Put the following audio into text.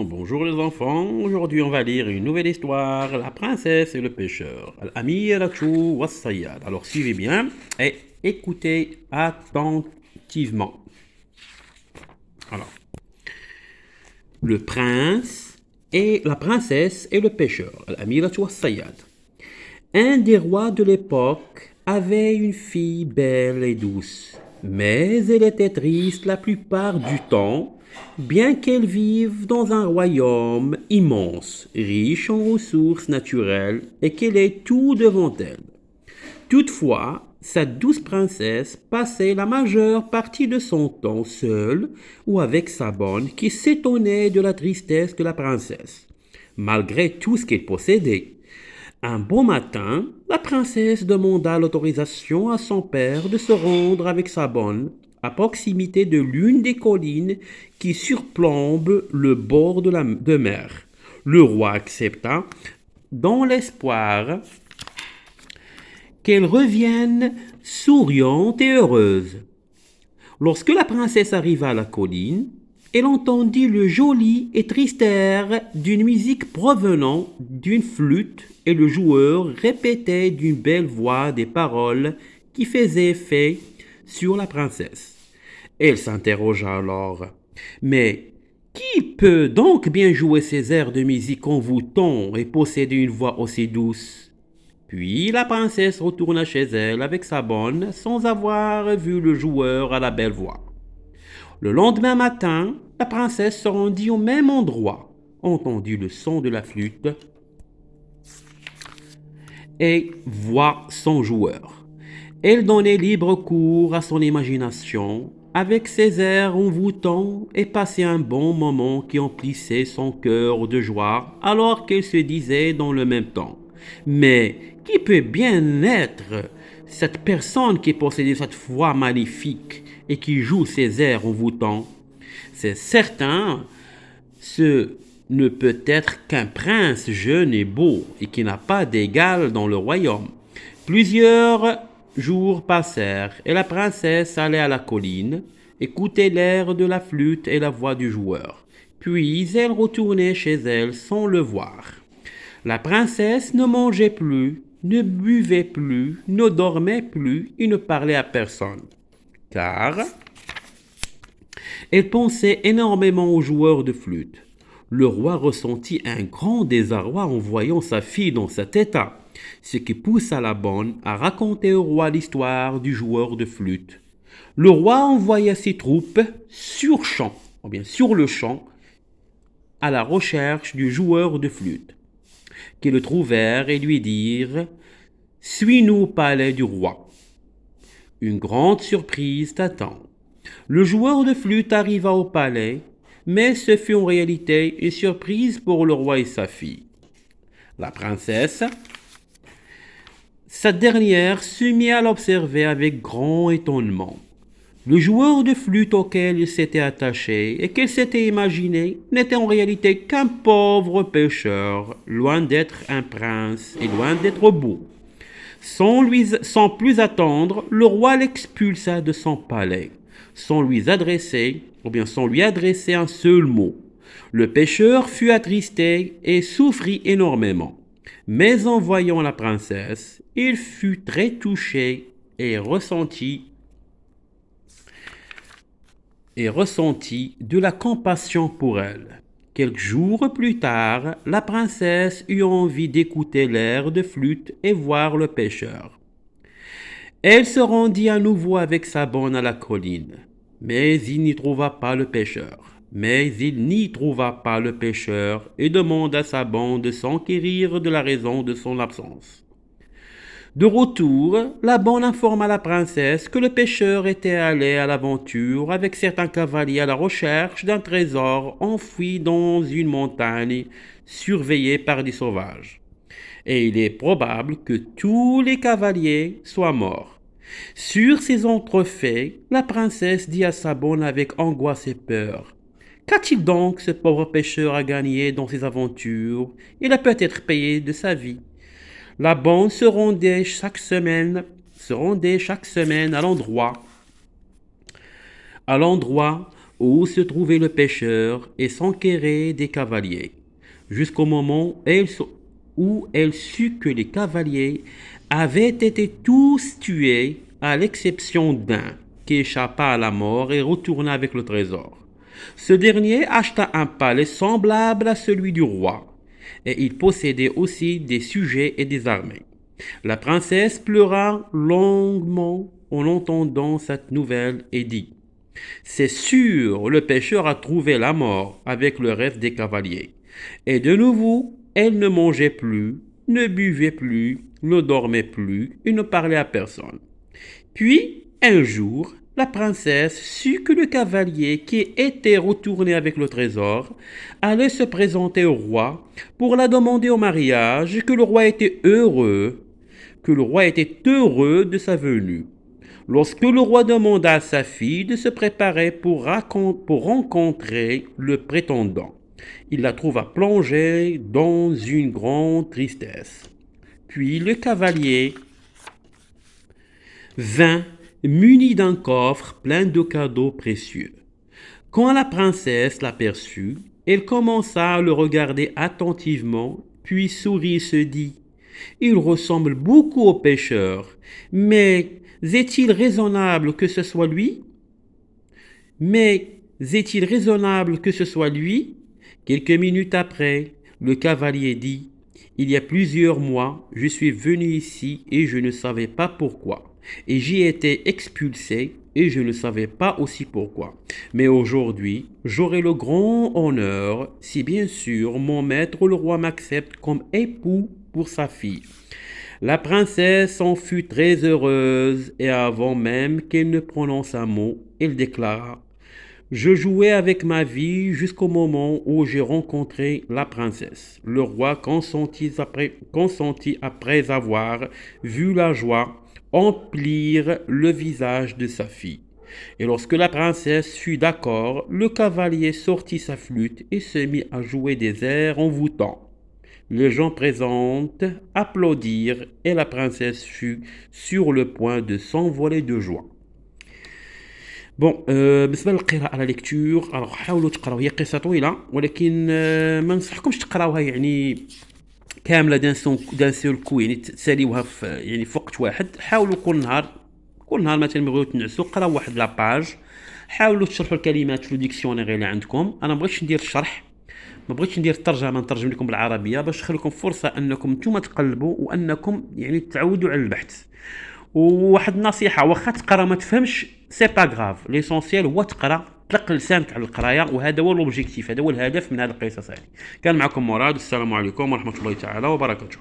Bonjour les enfants, aujourd'hui on va lire une nouvelle histoire, La princesse et le pêcheur. Al-Amiratu was-Sayyad. Alors suivez bien et écoutez attentivement. Alors, le prince et la princesse et le pêcheur. Al-Amiratu was-Sayyad. Un des rois de l'époque avait une fille belle et douce, mais elle était triste la plupart du temps, bien qu'elle vive dans un royaume immense, riche en ressources naturelles et qu'elle ait tout devant elle. Toutefois, sa douce princesse passait la majeure partie de son temps seule ou avec sa bonne qui s'étonnait de la tristesse de la princesse, malgré tout ce qu'elle possédait. Un beau matin, la princesse demanda l'autorisation à son père de se rendre avec sa bonne à proximité de l'une des collines qui surplombent le bord de mer. Le roi accepta dans l'espoir qu'elle revienne souriante et heureuse. Lorsque la princesse arriva à la colline, elle entendit le joli et triste air d'une musique provenant d'une flûte et le joueur répétait d'une belle voix des paroles qui faisaient effet sur la princesse. Elle s'interrogea alors. Mais qui peut donc bien jouer ces airs de musique envoûtants et posséder une voix aussi douce? Puis la princesse retourna chez elle avec sa bonne sans avoir vu le joueur à la belle voix. Le lendemain matin, la princesse se rendit au même endroit, entendit le son de la flûte et voit son joueur. Elle donnait libre cours à son imagination avec ses airs envoûtants et passait un bon moment qui emplissait son cœur de joie alors qu'elle se disait dans le même temps: Mais qui peut bien être cette personne qui possédait cette voix magnifique et qui joue ces airs envoûtants? C'est certain, ce ne peut être qu'un prince jeune et beau et qui n'a pas d'égal dans le royaume. Plusieurs jours passèrent et la princesse allait à la colline, écoutait l'air de la flûte et la voix du joueur. Puis elle retournait chez elle sans le voir. La princesse ne mangeait plus, ne buvait plus, ne dormait plus et ne parlait à personne. Car elle pensait énormément au joueur de flûte. Le roi ressentit un grand désarroi en voyant sa fille dans cet état, ce qui poussa la bonne à raconter au roi l'histoire du joueur de flûte. Le roi envoya ses troupes sur le champ, à la recherche du joueur de flûte, qui le trouvèrent et lui dirent: Suis-nous au palais du roi. Une grande surprise t'attend. Le joueur de flûte arriva au palais, mais ce fut en réalité une surprise pour le roi et sa fille. La princesse, cette dernière se mit à l'observer avec grand étonnement. Le joueur de flûte auquel il s'était attaché et qu'elle s'était imaginé n'était en réalité qu'un pauvre pêcheur, loin d'être un prince et loin d'être beau. Sans plus attendre, le roi l'expulsa de son palais, sans lui adresser un seul mot. Le pêcheur fut attristé et souffrit énormément. Mais en voyant la princesse, il fut très touché et ressentit de la compassion pour elle. Quelques jours plus tard, la princesse eut envie d'écouter l'air de flûte et voir le pêcheur. Elle se rendit à nouveau avec sa bonne à la colline, mais il n'y trouva pas le pêcheur. Et demanda à sa bonne de s'enquérir de la raison de son absence. De retour, la bonne informa la princesse que le pêcheur était allé à l'aventure avec certains cavaliers à la recherche d'un trésor enfoui dans une montagne surveillée par des sauvages. Et il est probable que tous les cavaliers soient morts. Sur ces entrefaits, la princesse dit à sa bonne avec angoisse et peur: Qu'a-t-il donc ce pauvre pêcheur à gagner dans ses aventures? Il a peut-être payé de sa vie. La bonne se rendait chaque semaine à l'endroit où se trouvait le pêcheur et s'enquérait des cavaliers, jusqu'au moment où elle sut que les cavaliers avaient été tous tués, à l'exception d'un, qui échappa à la mort et retourna avec le trésor. Ce dernier acheta un palais semblable à celui du roi, et il possédait aussi des sujets et des armées. La princesse pleura longuement en entendant cette nouvelle et dit: c'est sûr, le pêcheur a trouvé la mort avec le reste des cavaliers. Et de nouveau, elle ne mangeait plus, ne buvait plus, ne dormait plus et ne parlait à personne. Puis, un jour, la princesse sut que le cavalier qui était retourné avec le trésor allait se présenter au roi pour la demander au mariage, que le roi était heureux de sa venue. Lorsque le roi demanda à sa fille de se préparer pour rencontrer le prétendant, il la trouva plongée dans une grande tristesse. Puis le cavalier vint muni d'un coffre plein de cadeaux précieux. Quand la princesse l'aperçut, elle commença à le regarder attentivement, puis sourit et se dit: il ressemble beaucoup au pêcheur, mais est-il raisonnable que ce soit lui? Mais est-il raisonnable que ce soit lui? Quelques minutes après, le cavalier dit: il y a plusieurs mois, je suis venu ici et je ne savais pas pourquoi. Et j'y étais expulsé et je ne savais pas aussi pourquoi. Mais aujourd'hui, j'aurai le grand honneur si bien sûr mon maître le roi m'accepte comme époux pour sa fille. La princesse en fut très heureuse et avant même qu'elle ne prononce un mot, elle déclara: je jouais avec ma vie jusqu'au moment où j'ai rencontré la princesse. Le roi consentit après avoir vu la joie emplir le visage de sa fille. Et lorsque la princesse fut d'accord, le cavalier sortit sa flûte et se mit à jouer des airs envoûtants. Les gens présents applaudirent et la princesse fut sur le point de s'envoler de joie. بون بالنسبه للقراءه على ليكتور حاولوا تقراو، هي قصه طويله ولكن ما ننصحكمش تقراوها يعني كامله دان سول كو، يعني تساليوها في يعني في وقت واحد. حاولوا كل نهار مثلا بغيتو تنعسوا قراو واحد لاباج، حاولوا تشرحوا الكلمات في الديكسيونير اللي عندكم. انا ما بغيتش ندير الشرح، ما بغيتش ندير الترجمه، نترجم لكم بالعربيه باش نخلي لكم فرصه انكم نتوما تقلبوا وانكم يعني تعودوا على البحث. وواحد النصيحه، واخا تقرا ما تفهمش سي با غراف، ليسونسيال هو تقرا، طلق لسانك على القرايه، وهذا هو لوبجيكتيف، هذا هو الهدف من هذه القصص هذه. كان معكم مراد، السلام عليكم ورحمه الله تعالى وبركاته.